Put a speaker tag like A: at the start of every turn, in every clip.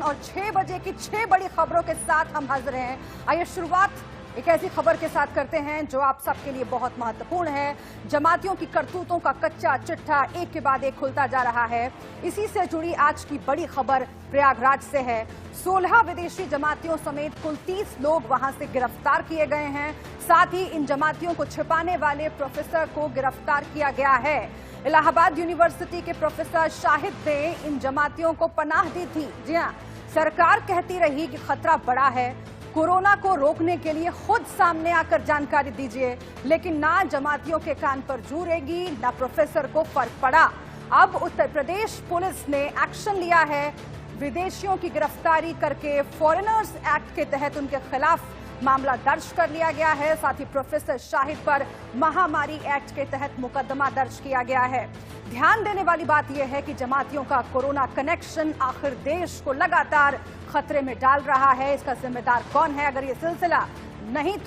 A: और 6 बजे की 6 बड़ी खबरों के साथ हम हाजिर हैं। आइए शुरुआत एक ऐसी खबर के साथ करते हैं जो आप सबके लिए बहुत महत्वपूर्ण है। जमातियों की करतूतों का कच्चा चिट्ठा एक के बाद एक खुलता जा रहा है। इसी से जुड़ी आज की बड़ी खबर प्रयागराज से है। 16 विदेशी जमातियों समेत कुल 30 लोग वहां से गिरफ्तार किए गए हैं। साथ ही इन जमातियों को छिपाने वाले प्रोफेसर को गिरफ्तार किया गया है। इलाहाबाद यूनिवर्सिटी के प्रोफेसर शाहिद ने इन जमातियों को पनाह दी थी। जी हां, सरकार कहती रही कि खतरा बड़ा है, कोरोना को रोकने के लिए खुद सामने आकर जानकारी दीजिए, लेकिन ना जमातियों के कान पर जू रेंगी, ना प्रोफेसर को फर्क पड़ा। अब उत्तर प्रदेश पुलिस ने एक्शन लिया है। विदेशियों की गिरफ्तारी करके फॉरेनर्स एक्ट के तहत उनके खिलाफ मामला दर्ज कर लिया गया है। साथ ही प्रोफेसर शाहिद पर महामारी एक्ट के तहत मुकदमा दर्ज किया गया है। ध्यान देने वाली बात यह है कि जमातियों का कोरोना कनेक्शन आखिर देश को लगातार खतरे में डाल रहा है। इसका जिम्मेदार कौन है? अगर ये सिलसिला नहीं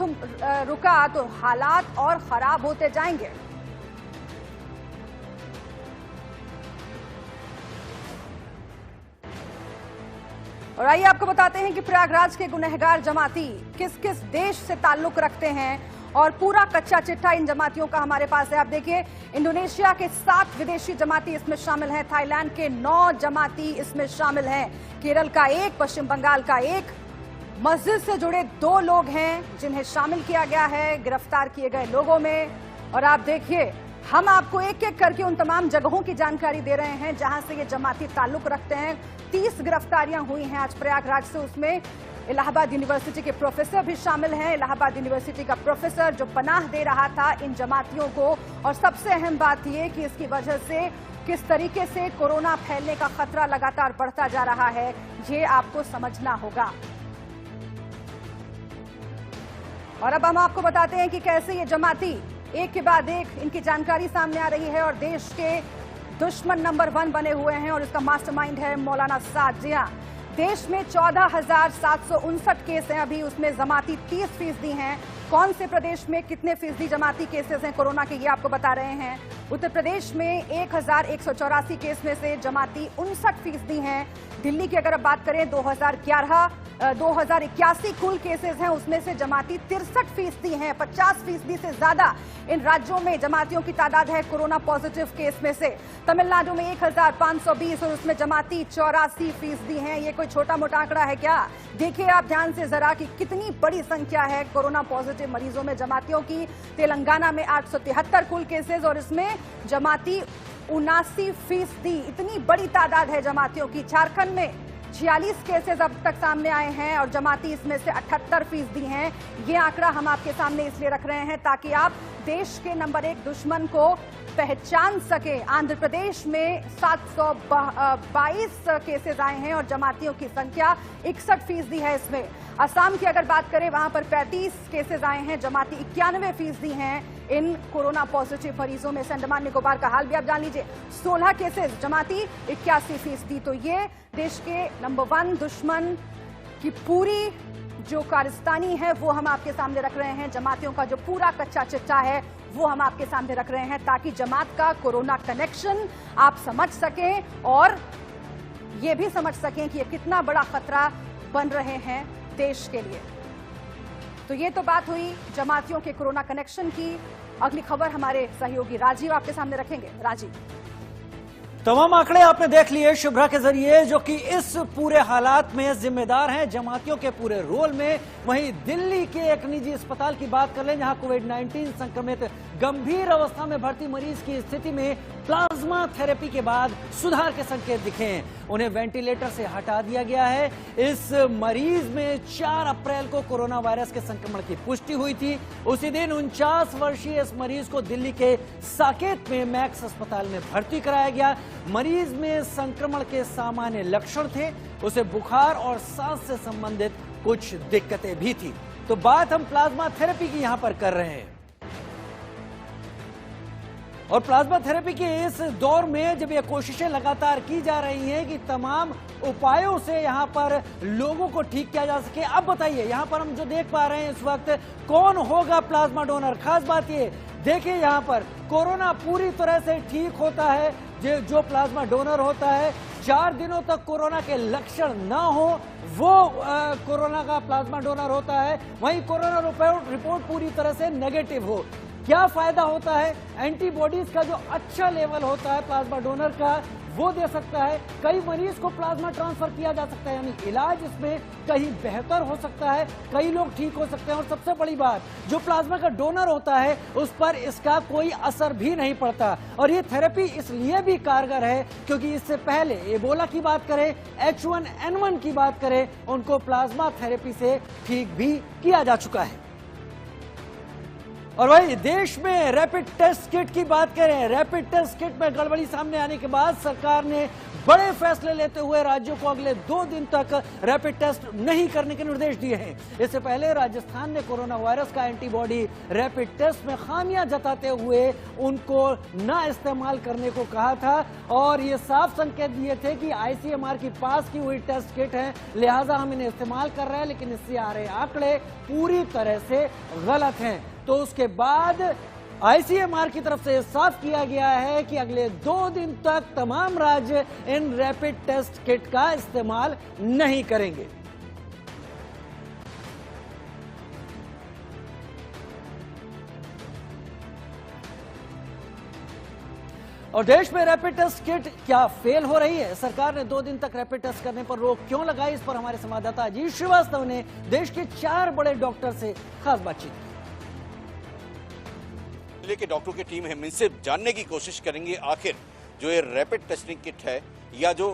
A: रुका तो हालात और खराब होते जाएंगे। और आइए आपको बताते हैं कि प्रयागराज के गुनहगार जमाती किस किस देश से ताल्लुक रखते हैं और पूरा कच्चा चिट्ठा इन जमातियों का हमारे पास है। आप देखिए, इंडोनेशिया के 7 विदेशी जमाती इसमें शामिल हैं, थाईलैंड के 9 जमाती इसमें शामिल हैं, केरल का 1, पश्चिम बंगाल का 1, मस्जिद से जुड़े 2 लोग हैं जिन्हें शामिल किया गया है गिरफ्तार किए गए लोगों में। और आप देखिए, हम आपको एक एक करके उन तमाम जगहों की जानकारी दे रहे हैं जहां से ये जमाती ताल्लुक रखते हैं। 30 गिरफ्तारियां हुई हैं आज प्रयागराज से, उसमें इलाहाबाद यूनिवर्सिटी के प्रोफेसर भी शामिल हैं। इलाहाबाद यूनिवर्सिटी का प्रोफेसर जो पनाह दे रहा था इन जमातियों को, और सबसे अहम बात यह कि इसकी वजह से किस तरीके से कोरोना फैलने का खतरा लगातार बढ़ता जा रहा है, ये आपको समझना होगा। और अब हम आपको बताते हैं कि कैसे ये जमाती एक के बाद एक इनकी जानकारी सामने आ रही है और देश के दुश्मन नंबर 1 बने हुए हैं, और इसका मास्टरमाइंड है मौलाना साद। जी हां, देश में 14,759 केस हैं अभी, उसमें जमाती 30% हैं। कौन से प्रदेश में कितने फीसदी जमाती केसेस हैं कोरोना के, ये आपको बता रहे हैं। उत्तर प्रदेश में 1,184 केस में से जमाती 59% हैं। दिल्ली की अगर आप बात करें 2081 कुल केसेस हैं, उसमें से जमाती 63% हैं। 50% से ज्यादा इन राज्यों में जमातियों की तादाद है कोरोना पॉजिटिव केस में से। तमिलनाडु में 1,520 और उसमें जमाती 84% हैं। ये कोई छोटा मोटा आंकड़ा है क्या? देखिए आप ध्यान से जरा कि कितनी बड़ी संख्या है कोरोना पॉजिटिव मरीजों में जमातियों की। तेलंगाना में 873 कुल केसेस और इसमें जमाती 79%। इतनी बड़ी तादाद है जमातियों की। झारखंड में 46 केसेस अब तक सामने आए हैं और जमाती इसमें से 78% हैं। ये आंकड़ा हम आपके सामने इसलिए रख रहे हैं ताकि आप देश के नंबर 1 दुश्मन को पहचान सके। आंध्र प्रदेश में 722 केसेस आए हैं और जमातियों की संख्या 61% है इसमें। असम की अगर बात करें वहां पर 35 केसेस आए हैं, जमाती 91% हैं इन कोरोना पॉजिटिव मरीजों में से। अंडमान निकोबार का हाल भी आप जान लीजिए, 16 केसेस, जमाती 81%। तो ये देश के नंबर 1 दुश्मन की पूरी जो कारस्तानी है वो हम आपके सामने रख रहे हैं। जमातियों का जो पूरा कच्चा चिट्ठा है वो हम आपके सामने रख रहे हैं ताकि जमात का कोरोना कनेक्शन आप समझ सकें और ये भी समझ सकें कि ये कितना बड़ा खतरा बन रहे हैं देश के लिए। तो ये तो बात हुई जमातियों के कोरोना कनेक्शन की। अगली खबर हमारे सहयोगी राजीव आपके सामने रखेंगे। राजीव,
B: तमाम आंकड़े आपने देख लिए शुभ्रा के जरिए, जो कि इस पूरे हालात में जिम्मेदार हैं जमातियों के पूरे रोल में। वहीं दिल्ली के एक निजी अस्पताल की बात कर लें जहां कोविड-19 संक्रमित गंभीर अवस्था में भर्ती मरीज की स्थिति में प्लाज्मा थेरेपी के बाद सुधार के संकेत दिखे हैं। उन्हें वेंटिलेटर से हटा दिया गया है। इस मरीज में 4 अप्रैल को कोरोना वायरस के संक्रमण की पुष्टि हुई थी। उसी दिन 49 वर्षीय इस मरीज को दिल्ली के साकेत में मैक्स अस्पताल में भर्ती कराया गया। मरीज में संक्रमण के सामान्य लक्षण थे, उसे बुखार और सांस से संबंधित कुछ दिक्कतें भी थी। तो बात हम प्लाज्मा थेरेपी की यहां पर कर रहे हैं और प्लाज्मा थेरेपी के इस दौर में जब ये कोशिशें लगातार की जा रही हैं कि तमाम उपायों से यहां पर लोगों को ठीक किया जा सके। अब बताइए, यहां पर हम जो देख पा रहे हैं इस वक्त, कौन होगा प्लाज्मा डोनर? खास बात ये देखिए, यहां पर कोरोना पूरी तरह से ठीक होता है जो प्लाज्मा डोनर होता है 4 दिनों तक कोरोना के लक्षण न हो वो कोरोना का प्लाज्मा डोनर होता है, वहीं कोरोना रिपोर्ट पूरी तरह से नेगेटिव हो। क्या फायदा होता है? एंटीबॉडीज का जो अच्छा लेवल होता है प्लाज्मा डोनर का वो दे सकता है, कई मरीज को प्लाज्मा ट्रांसफर किया जा सकता है, यानी इलाज इसमें कहीं बेहतर हो सकता है, कई लोग ठीक हो सकते हैं। और सबसे बड़ी बात, जो प्लाज्मा का डोनर होता है उस पर इसका कोई असर भी नहीं पड़ता। और ये थेरेपी इसलिए भी कारगर है क्योंकि इससे पहले एबोला की बात करें, H1N1 की बात करें, उनको प्लाज्मा थेरेपी से ठीक भी किया जा चुका है। और वही देश में रैपिड टेस्ट किट की बात करें, रैपिड टेस्ट किट में गड़बड़ी सामने आने के बाद सरकार ने बड़े फैसले लेते हुए राज्यों को अगले 2 दिन तक रैपिड टेस्ट नहीं करने के निर्देश दिए हैं। इससे पहले राजस्थान ने कोरोना वायरस का एंटीबॉडी रैपिड टेस्ट में खामियां जताते हुए उनको न इस्तेमाल करने को कहा था और ये साफ संकेत दिए थे कि ICMR की पास की हुई टेस्ट किट है, लिहाजा हम इन्हें इस्तेमाल कर रहे हैं, लेकिन इससे आ रहे आंकड़े पूरी तरह से गलत हैं। तो उसके बाद ICMR की तरफ से साफ किया गया है कि अगले 2 दिन तक तमाम राज्य इन रैपिड टेस्ट किट का इस्तेमाल नहीं करेंगे। और देश में रैपिड टेस्ट किट क्या फेल हो रही है? सरकार ने 2 दिन तक रैपिड टेस्ट करने पर रोक क्यों लगाई? इस पर हमारे संवाददाता अजीत श्रीवास्तव ने देश के 4 बड़े डॉक्टर से खास बातचीत की।
C: के डॉक्टरों की टीम है, इनसे जानने की कोशिश करेंगे आखिर जो ये रैपिड टेस्टिंग किट है या जो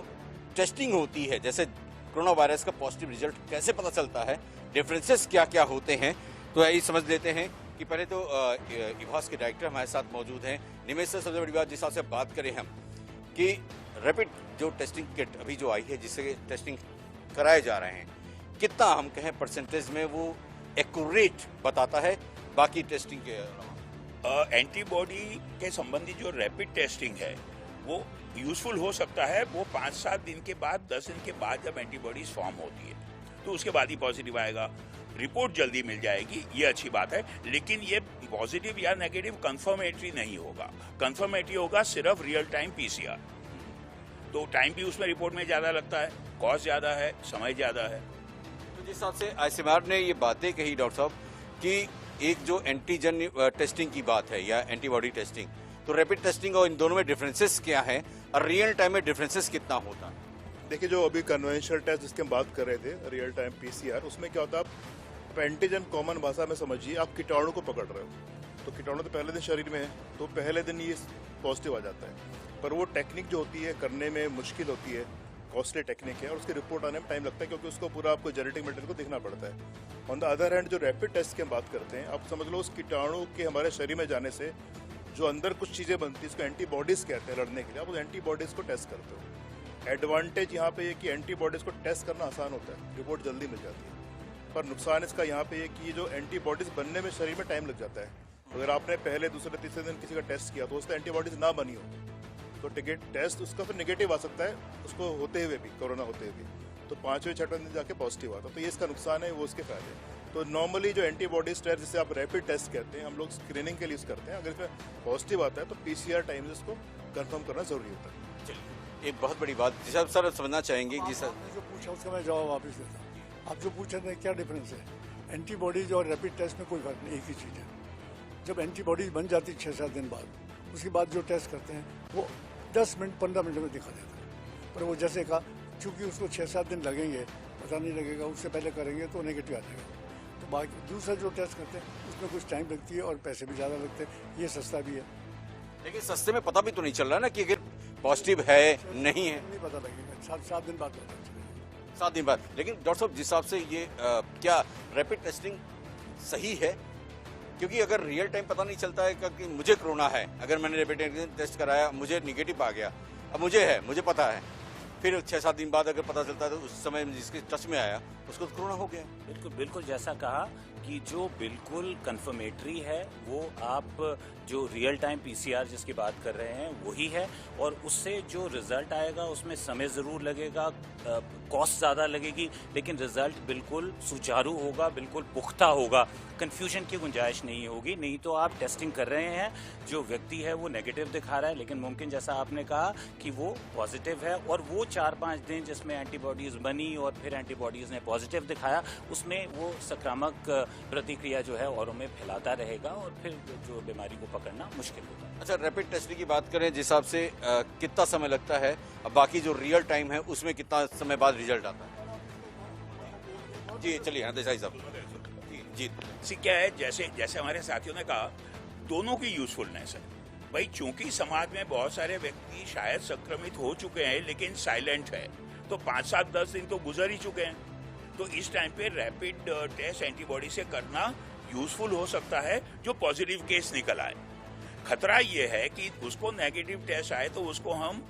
C: टेस्टिंग होती है, जैसे कोरोना वायरस का पॉजिटिव रिजल्ट कैसे पता चलता है, डिफरेंसेस क्या क्या होते हैं। तो यही समझ लेते हैं कि पहले तो इभास के डायरेक्टर हमारे साथ मौजूद हैं। निमेश सर, सबसे बड़ी बात जिस हिसाब से बात करें हम कि रैपिड जो टेस्टिंग किट अभी जो आई है जिससे टेस्टिंग कराए जा रहे हैं, कितना हम कहें परसेंटेज में वो एक्यूरेट बताता है बाकी टेस्टिंग के अलावा?
D: एंटीबॉडी के संबंधी जो रैपिड टेस्टिंग है वो यूजफुल हो सकता है वो 5-7 दिन के बाद, 10 दिन के बाद जब एंटीबॉडीज फॉर्म होती है तो उसके बाद ही पॉजिटिव आएगा, रिपोर्ट जल्दी मिल जाएगी, ये अच्छी बात है। लेकिन ये पॉजिटिव या नेगेटिव कंफर्मेटरी नहीं होगा, कंफर्मेटरी होगा सिर्फ रियल टाइम PCR। तो टाइम भी उसमें रिपोर्ट में ज्यादा लगता है, कॉस्ट ज्यादा है, समय ज्यादा है।
C: तो जिस हिसाब से ICMR ने ये बातें कही डॉक्टर साहब कि एक जो एंटीजन टेस्टिंग की बात है या एंटीबॉडी टेस्टिंग, तो रैपिड टेस्टिंग और इन दोनों में डिफरेंसेस क्या है और रियल टाइम में डिफरेंसेस कितना होता है?
E: देखिए, जो अभी कन्वेंशनल टेस्ट जिसके हम बात कर रहे थे, रियल टाइम PCR, उसमें क्या होता है, आप एंटीजन कॉमन भाषा में समझिए, आप कीटाणु को पकड़ रहे हो। तो कीटाणु तो पहले दिन शरीर में है तो पहले दिन ये पॉजिटिव आ जाता है, पर वो टेक्निक जो होती है करने में मुश्किल होती है, कॉस्टली टेक्निक है और उसकी रिपोर्ट आने में टाइम लगता है क्योंकि उसको पूरा आपको जेनेटिक मटेरियल को देखना पड़ता है। ऑन द अदर हैंड जो रैपिड टेस्ट की हम बात करते हैं, आप समझ लो उस कीटाणु के हमारे शरीर में जाने से जो अंदर कुछ चीज़ें बनती है, इसको एंटीबॉडीज़ कहते हैं लड़ने के लिए, आप उस एंटीबॉडीज़ को टेस्ट करते हो। एडवांटेज यहाँ पे ये कि एंटीबॉडीज़ को टेस्ट करना आसान होता है, रिपोर्ट जल्दी मिल जाती है, पर नुकसान इसका यहाँ पे ये कि ये जो एंटीबॉडीज़ बनने में शरीर में टाइम लग जाता है। अगर आपने पहले, दूसरे, तीसरे दिन किसी का टेस्ट किया तो उसका एंटीबॉडीज़ ना बनी हो तो टेस्ट उसका फिर नेगेटिव आ सकता है, उसको होते हुए भी, कोरोना होते हुए भी, तो 5वें-6वें दिन जाके पॉजिटिव आता है। तो ये इसका नुकसान है, वो उसके फायदे। तो नॉर्मली जो एंटीबॉडीज टेस्ट जिसे आप रैपिड टेस्ट कहते हैं, हम लोग स्क्रीनिंग के लिए यूज़ करते हैं। अगर इसमें पॉजिटिव आता है तो PCR टाइम से उसको कंफर्म करना जरूरी होता है।
C: चलिए, एक बहुत बड़ी बात जिसे सर समझना चाहेंगे कि सर
F: आपने जो पूछा उसका मैं जवाब वापस देता हूँ। आप जो पूछ रहे थे क्या डिफरेंस है, एंटीबॉडीज और रैपिड टेस्ट में कोई फर्क नहीं, एक ही चीज़ है। जब एंटीबॉडीज बन जाती 6-7 दिन बाद, उसके बाद जो टेस्ट करते हैं वो 10 मिनट 15 मिनट में दिखा देता है। पर वो जैसे कहा, चूँकि उसको 6-7 दिन लगेंगे, पता नहीं लगेगा, उससे पहले करेंगे तो नेगेटिव आ जाएगा। तो बाकी दूसरा जो टेस्ट करते हैं उसमें कुछ टाइम लगती है और पैसे भी ज़्यादा लगते हैं, ये सस्ता भी है।
C: लेकिन सस्ते में पता भी तो नहीं चल रहा ना कि अगर पॉजिटिव है नहीं है,
F: नहीं पता लगेगा, 7 दिन बाद पता चलेगा।
C: 7 दिन बाद। लेकिन डॉक्टर साहब जिस हिसाब से ये क्या रैपिड टेस्टिंग सही है? क्योंकि अगर रियल टाइम पता नहीं चलता है कि मुझे कोरोना है, अगर मैंने रैपिड टेस्ट कराया, मुझे निगेटिव आ गया, अब मुझे है, मुझे पता है, फिर 6-7 दिन बाद अगर पता चलता है तो उस समय जिसके टच में आया उसको तो कोरोना हो गया।
G: बिल्कुल बिल्कुल, जैसा कहा कि जो बिल्कुल कंफर्मेटरी है वो आप जो रियल टाइम PCR जिसकी बात कर रहे हैं वही है, और उससे जो रिजल्ट आएगा उसमें समय ज़रूर लगेगा, कॉस्ट ज़्यादा लगेगी, लेकिन रिजल्ट बिल्कुल सुचारू होगा, बिल्कुल पुख्ता होगा, कन्फ्यूजन की गुंजाइश नहीं होगी। नहीं तो आप टेस्टिंग कर रहे हैं, जो व्यक्ति है वो नेगेटिव दिखा रहा है, लेकिन मुमकिन जैसा आपने कहा कि वो पॉजिटिव है, और वो 4-5 दिन जिसमें एंटीबॉडीज़ बनी और फिर एंटीबॉडीज़ ने पॉजिटिव दिखाया, उसमें वो संक्रामक प्रतिक्रिया जो है औरों में फैलाता रहेगा और फिर जो बीमारी को पकड़ना मुश्किल होगा।
C: अच्छा, रैपिड टेस्टिंग की बात करें, जिस हिसाब से कितना समय लगता है, अब बाकी जो रियल टाइम है उसमें कितना समय बाद रिजल्ट आता है? जी चलिए, हाँ देसाई साहब जी।
D: सी क्या है, जैसे हमारे साथियों ने कहा, दोनों की यूजफुलनेस है भाई। चूंकि समाज में बहुत सारे व्यक्ति शायद संक्रमित हो चुके हैं लेकिन साइलेंट है, तो 5-7-10 दिन तो गुजर ही चुके हैं, तो इस टाइम पे रैपिड टेस्ट एंटीबॉडी से करना यूजफुल हो सकता है जो पॉजिटिव केस निकल आए। खतरा ये है कि उसको नेगेटिव टेस्ट आए तो उसको हम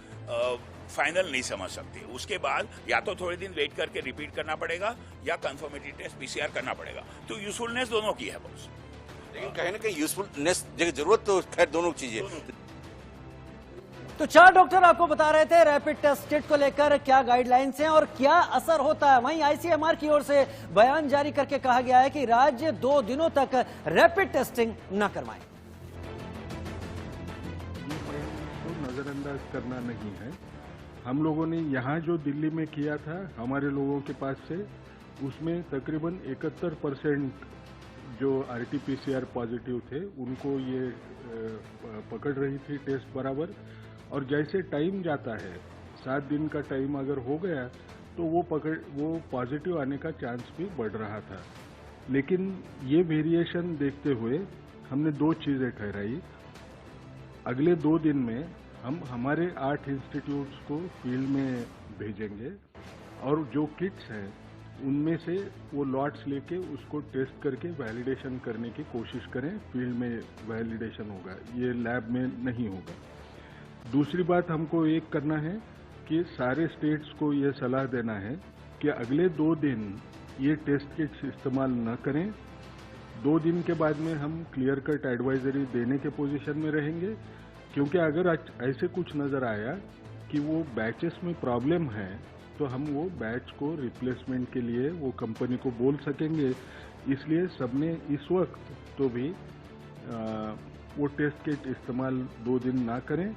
D: फाइनल नहीं समझ सकते। उसके बाद या तो थोड़े दिन वेट करके रिपीट करना पड़ेगा या कंफर्मेटरी टेस्ट पीसीआर करना पड़ेगा। तो यूजफुलनेस दोनों की है बॉस,
C: लेकिन कहीं ना कहीं यूजफुलनेस जरूरत तो खैर दोनों चीजें।
B: तो 4 डॉक्टर आपको बता रहे थे रैपिड टेस्ट किट को लेकर क्या गाइडलाइंस हैं और क्या असर होता है। वहीं आईसीएमआर की ओर से बयान जारी करके कहा गया है कि राज्य 2 दिनों तक रैपिड टेस्टिंग न करवाएं।
H: नजरअंदाज करना नहीं है। हम लोगों ने यहाँ जो दिल्ली में किया था हमारे लोगों के पास से, उसमें तकरीबन 71% जो RT-PCR पॉजिटिव थे उनको ये पकड़ रही थी टेस्ट बराबर। और जैसे टाइम जाता है, 7 दिन का टाइम अगर हो गया तो वो पॉजिटिव आने का चांस भी बढ़ रहा था। लेकिन ये वेरिएशन देखते हुए हमने 2 चीज़ें ठहराई। अगले 2 दिन में हम हमारे 8 इंस्टीट्यूट्स को फील्ड में भेजेंगे और जो किट्स हैं उनमें से वो लॉट्स लेके उसको टेस्ट करके वैलिडेशन करने की कोशिश करें। फील्ड में वैलिडेशन होगा, ये लैब में नहीं होगा। दूसरी बात हमको एक करना है कि सारे स्टेट्स को ये सलाह देना है कि अगले 2 दिन ये टेस्ट किट्स इस्तेमाल न करें। 2 दिन के बाद में हम क्लियर कट एडवाइजरी देने के पोजीशन में रहेंगे, क्योंकि अगर ऐसे कुछ नज़र आया कि वो बैचेस में प्रॉब्लम है तो हम वो बैच को रिप्लेसमेंट के लिए वो कंपनी को बोल सकेंगे। इसलिए सबने इस वक्त तो भी वो टेस्ट किट इस्तेमाल 2 दिन ना करें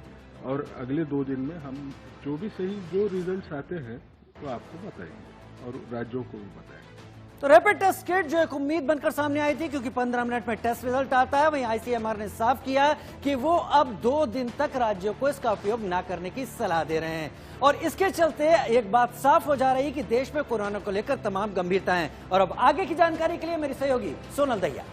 H: और अगले 2 दिन में हम जो भी सही जो रिजल्ट्स आते हैं तो आपको बताएंगे और राज्यों को भी बताएंगे।
B: तो रैपिड टेस्ट किट जो एक उम्मीद बनकर सामने आई थी, क्योंकि 15 मिनट में टेस्ट रिजल्ट आता है, वहीं आईसीएमआर ने साफ किया कि वो अब 2 दिन तक राज्यों को इसका उपयोग न करने की सलाह दे रहे हैं। और इसके चलते एक बात साफ हो जा रही है कि देश में कोरोना को लेकर तमाम गंभीरता है। और अब आगे की जानकारी के लिए मेरी सहयोगी सोनल दहिया।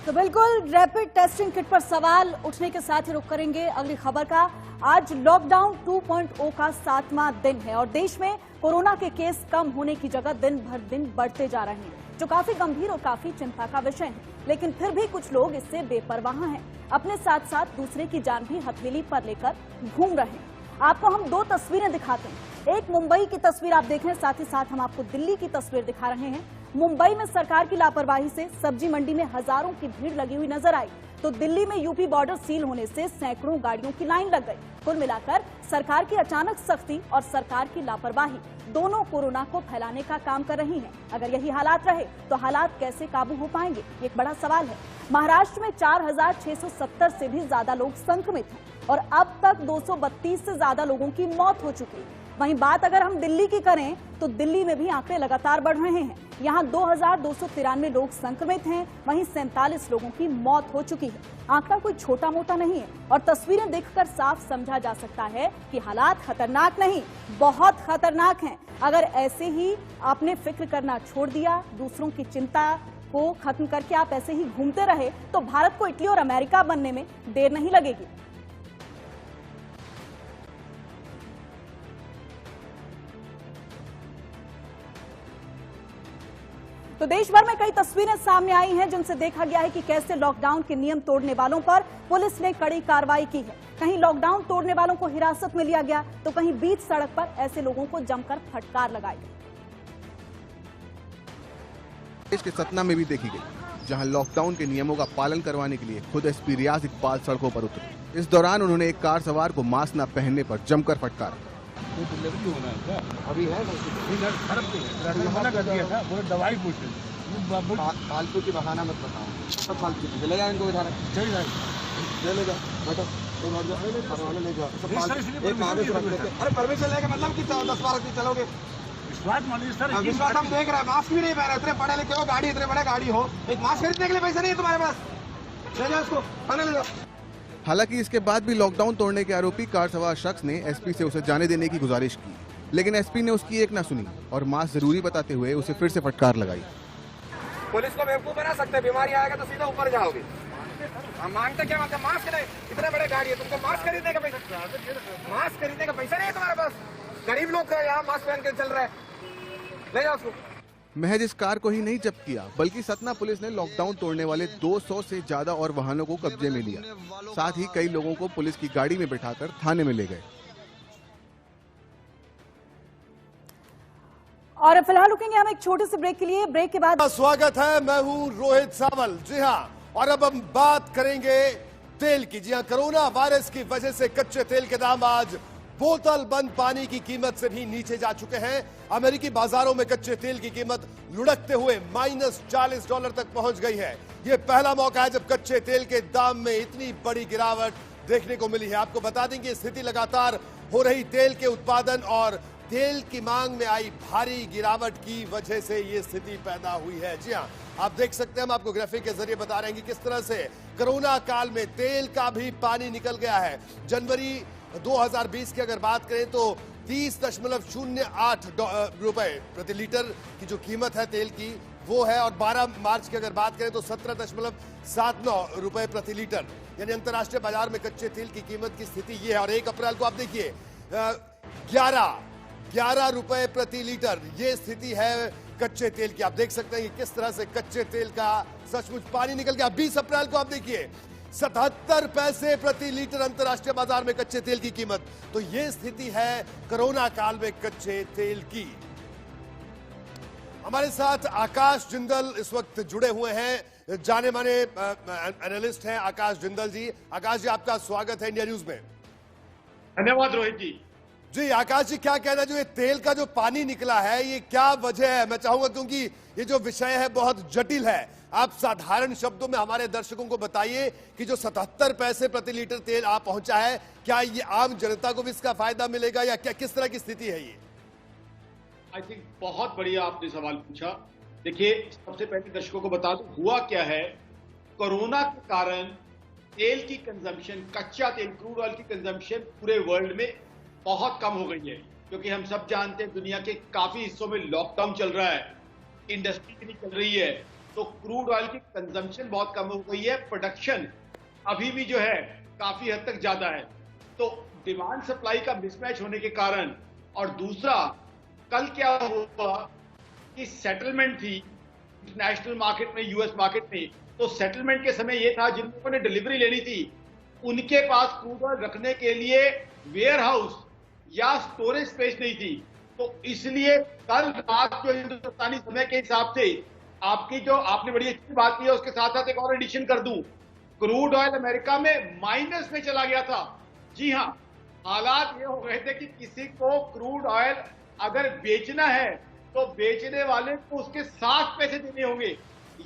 A: तो बिल्कुल रैपिड टेस्टिंग किट पर सवाल उठने के साथ ही रुख करेंगे अगली खबर का। आज लॉकडाउन 2.0 का 7वां दिन है और देश में कोरोना के केस कम होने की जगह दिन भर दिन बढ़ते जा रहे हैं, जो काफी गंभीर और काफी चिंता का विषय है। लेकिन फिर भी कुछ लोग इससे बेपरवाह हैं, अपने साथ साथ दूसरे की जान भी हथेली पर लेकर घूम रहे हैं। आपको हम 2 तस्वीरें दिखाते हैं। एक मुंबई की तस्वीर आप देख रहे हैं, साथ ही साथ हम आपको दिल्ली की तस्वीर दिखा रहे हैं। मुंबई में सरकार की लापरवाही से सब्जी मंडी में हजारों की भीड़ लगी हुई नजर आई, तो दिल्ली में यूपी बॉर्डर सील होने से सैकड़ों गाड़ियों की लाइन लग गई। कुल मिलाकर सरकार की अचानक सख्ती और सरकार की लापरवाही दोनों कोरोना को फैलाने का काम कर रही हैं। अगर यही हालात रहे तो हालात कैसे काबू हो पाएंगे, ये एक बड़ा सवाल है। महाराष्ट्र में 4670 से भी ज्यादा लोग संक्रमित हैं और अब तक 232 से ज्यादा लोगों की मौत हो चुकी है। वहीं बात अगर हम दिल्ली की करें तो दिल्ली में भी आंकड़े लगातार बढ़ रहे हैं। यहां 2293 लोग संक्रमित हैं, वहीं 47 लोगों की मौत हो चुकी है। आंकड़ा कोई छोटा मोटा नहीं है और तस्वीरें देखकर साफ समझा जा सकता है कि हालात खतरनाक नहीं, बहुत खतरनाक हैं। अगर ऐसे ही आपने फिक्र करना छोड़ दिया, दूसरों की चिंता को खत्म करके आप ऐसे ही घूमते रहे, तो भारत को इटली और अमेरिका बनने में देर नहीं लगेगी। तो देश भर में कई तस्वीरें सामने आई हैं जिनसे देखा गया है कि कैसे लॉकडाउन के नियम तोड़ने वालों पर पुलिस ने कड़ी कार्रवाई की है। कहीं लॉकडाउन तोड़ने वालों को हिरासत में लिया गया तो कहीं बीच सड़क पर ऐसे लोगों को जमकर फटकार लगाई गई।
I: देश के सतना में भी देखी गई, जहां लॉकडाउन के नियमों का पालन करवाने के लिए खुद एसपी रियाज इकबाल सड़कों पर उतरे। इस दौरान उन्होंने एक कार सवार को मास्क न पहनने पर जमकर फटकारा।
H: तो डिलीवरी होना है क्या?
J: अभी है
H: मना कर दिया था, बोले दवाई पूछे।
J: फालतू की बहाना मत बताओ, सब फालतू की। ले जाओ इनको इधर, ले जाओ, बैठो, ले जाओ। एक कागज रख देते। अरे परमिशन लेके मतलब कि 10-12 दिन चलोगे?
H: विश्वास मानिए सर,
J: विश्वास हम देख रहे हैं, मास्क भी नहीं पहन रहे, इतने पढ़े लिखे हो, गाड़ी इतने बड़े गाड़ी हो, एक मास्क खरीदने के लिए पैसा नहीं है तुम्हारे पास। ले जाओ इसको, ले जाओ।
I: हालांकि इसके बाद भी लॉकडाउन तोड़ने के आरोपी कार सवार शख्स ने एसपी से उसे जाने देने की गुजारिश की, लेकिन एसपी ने उसकी एक ना सुनी और मास्क जरूरी बताते हुए उसे फिर से फटकार लगाई।
J: पुलिस को बेवकूफ बना सकते हैं, बीमारी आएगा तो सीधा ऊपर जाओगे। हम मांगते क्या मांगते? मास्क नहीं, इतने बड़े गाड़ी है, तुमको मास्क खरीदने का पैसा नहीं है तुम्हारे पास। गरीब लोग यहाँ मास्क पहन के चल रहे हैं, ले जाओ उसको।
I: महज इस कार को ही नहीं जब्त किया, बल्कि सतना पुलिस ने लॉकडाउन तोड़ने वाले 200 से ज्यादा और वाहनों को कब्जे में लिया। साथ ही कई लोगों को पुलिस की गाड़ी में बिठाकर थाने में ले गए।
A: और फिलहाल रुकेंगे हम एक छोटे से ब्रेक के लिए। ब्रेक के बाद
K: स्वागत है, मैं हूं रोहित सावल। जी हां, और अब हम बात करेंगे तेल की। जी हां, कोरोना वायरस की वजह से कच्चे तेल के दाम आज बोतल बंद पानी की कीमत से भी नीचे जा चुके हैं। अमेरिकी बाजारों में कच्चे तेल की कीमत लुढ़कते हुए -$40 तक पहुंच गई है। यह पहला मौका है जब कच्चे तेल के दाम में इतनी बड़ी गिरावट देखने को मिली है। आपको बता दें कि स्थिति लगातार हो रही तेल के उत्पादन और तेल की मांग में आई भारी गिरावट की वजह से ये स्थिति पैदा हुई है। जी हाँ, आप देख सकते हैं, हम आपको ग्राफिक के जरिए बता रहे हैं कि किस तरह से कोरोना काल में तेल का भी पानी निकल गया है। जनवरी 2020 की अगर बात करें तो 30.08 रुपए प्रति लीटर की जो कीमत है तेल की वो है, और 12 मार्च की अगर बात करें तो 17.79 रुपए प्रति लीटर, यानी अंतर्राष्ट्रीय बाजार में कच्चे तेल की कीमत की स्थिति ये है। और 1 अप्रैल को आप देखिए 11 रुपए प्रति लीटर ये स्थिति है कच्चे तेल की। आप देख सकते हैं कि किस तरह से कच्चे तेल का सचमुच पानी निकल गया। 20 अप्रैल को आप देखिए 77 पैसे प्रति लीटर अंतर्राष्ट्रीय बाजार में कच्चे तेल की कीमत। तो ये स्थिति है कोरोना काल में कच्चे तेल की। हमारे साथ आकाश जिंदल इस वक्त जुड़े हुए हैं, जाने माने एनालिस्ट हैं आकाश जिंदल जी। आकाश जी, आपका स्वागत है इंडिया न्यूज में।
L: धन्यवाद रोहित जी।
K: जी आकाश जी, क्या कहना, जो ये तेल का जो पानी निकला है ये क्या वजह है? मैं चाहूंगा, क्योंकि ये जो विषय है बहुत जटिल है, आप साधारण शब्दों में हमारे दर्शकों को बताइए कि जो 77 पैसे प्रति लीटर तेल आ पहुंचा है, क्या ये आम जनता को भी इसका फायदा मिलेगा या क्या, किस तरह की स्थिति है ये?
L: आई थिंक बहुत बढ़िया आपने सवाल पूछा। देखिए, सबसे पहले दर्शकों को बता दूं हुआ क्या है। कोरोना के कारण तेल की कंजम्पशन, कच्चा तेल, क्रूड ऑयल की कंजम्पशन पूरे वर्ल्ड में बहुत कम हो गई है, क्योंकि हम सब जानते हैं दुनिया के काफी हिस्सों में लॉकडाउन चल रहा है, इंडस्ट्री नहीं चल रही है, तो क्रूड ऑयल की कंजम्पशन बहुत कम हो गई है। प्रोडक्शन अभी भी जो है काफी हद तक ज्यादा है, तो डिमांड सप्लाई का मिसमैच होने के कारण। और दूसरा, कल क्या हुआ कि सेटलमेंट थी इंटरनेशनल मार्केट में, यूएस मार्केट में, तो सेटलमेंट के समय यह था जिन लोगों ने डिलीवरी लेनी थी उनके पास क्रूड ऑयल रखने के लिए वेयर हाउस या स्टोरेज स्पेस नहीं थी। तो इसलिए कल रात जो हिंदुस्तानी समय के हिसाब से आपकी जो आपने बड़ी अच्छी बात की है, उसके साथ साथ एक और एडिशन कर दूं, क्रूड ऑयल अमेरिका में माइनस में चला गया था। जी हां, हालात ये हो गए थे कि किसी को क्रूड ऑयल अगर बेचना है तो बेचने वाले को उसके 7 पैसे देने होंगे।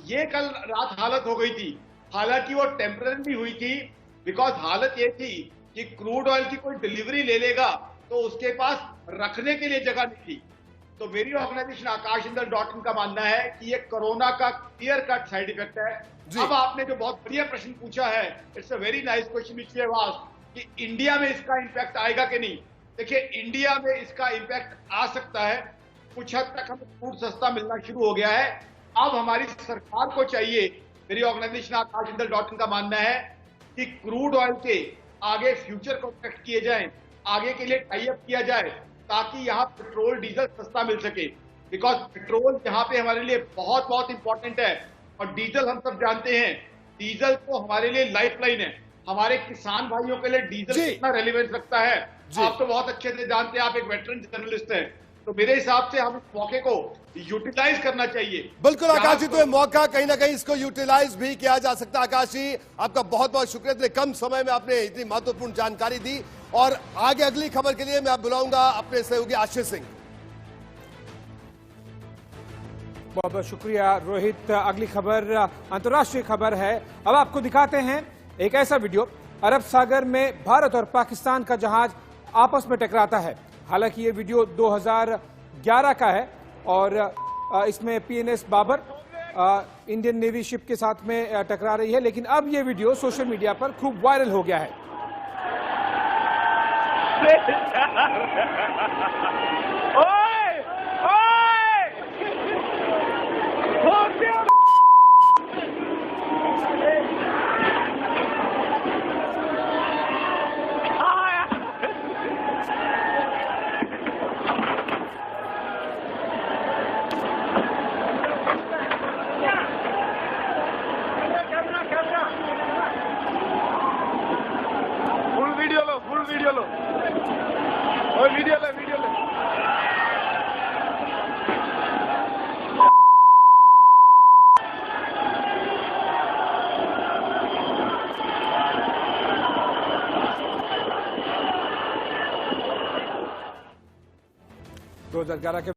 L: ये कल रात हालत हो गई थी। हालांकि वो टेम्पररी हुई थी, बिकॉज हालत ये थी कि क्रूड ऑयल की कोई डिलीवरी ले लेगा तो उसके पास रखने के लिए जगह नहीं थी। तो मेरी ऑर्गेनाइजेशन akashjindal.in का मानना है कि ये कोरोना का क्लियर कट साइड इफेक्ट है। अब आपने जो बहुत बढ़िया प्रश्न पूछा है, it's a very nice question which you have asked, कि इंडिया में इसका इंपैक्ट आएगा कि नहीं। देखिए, इंडिया में इसका इंपैक्ट आ सकता है। कुछ हद तक हमें फूड सस्ता मिलना शुरू हो गया है। अब हमारी सरकार को चाहिए, मेरी ऑर्गेनाइजेशन akashjindal.in का मानना है कि क्रूड ऑयल के आगे फ्यूचर कॉन्ट्रैक्ट किए जाएं, आगे के लिए टाई अप किया जाए, ताकि यहाँ पेट्रोल डीजल सस्ता मिल सके। बिकॉज पेट्रोल यहाँ पे हमारे लिए बहुत बहुत इंपॉर्टेंट है, और डीजल हम सब जानते हैं, डीजल तो हमारे लिए लाइफलाइन है। हमारे किसान भाइयों के लिए डीजल कितना रेलिवेंस रखता है आप तो बहुत अच्छे से जानते हैं, आप एक वेटरन जर्नलिस्ट हैं। तो मेरे हिसाब से हम इस मौके को यूटिलाइज करना चाहिए।
K: बिल्कुल आकाश जी, तो ये मौका कहीं ना कहीं इसको यूटिलाइज भी किया जा सकता है। आकाश जी, आपका बहुत बहुत शुक्रिया, इतने कम समय में आपने इतनी महत्वपूर्ण जानकारी दी। और आगे अगली खबर के लिए मैं आप बुलाऊंगा अपने सहयोगी आशीष सिंह।
M: बहुत बहुत शुक्रिया रोहित। अगली खबर अंतर्राष्ट्रीय खबर है। अब आपको दिखाते हैं एक ऐसा वीडियो, अरब सागर में भारत और पाकिस्तान का जहाज आपस में टकराता है। हालांकि ये वीडियो 2011 का है और इसमें PNS Babur Indian navy ship के साथ में टकरा रही है, लेकिन अब ये वीडियो सोशल मीडिया पर खूब वायरल हो गया है।
J: वीडियो लो और वीडियो ले
M: दो 2011 के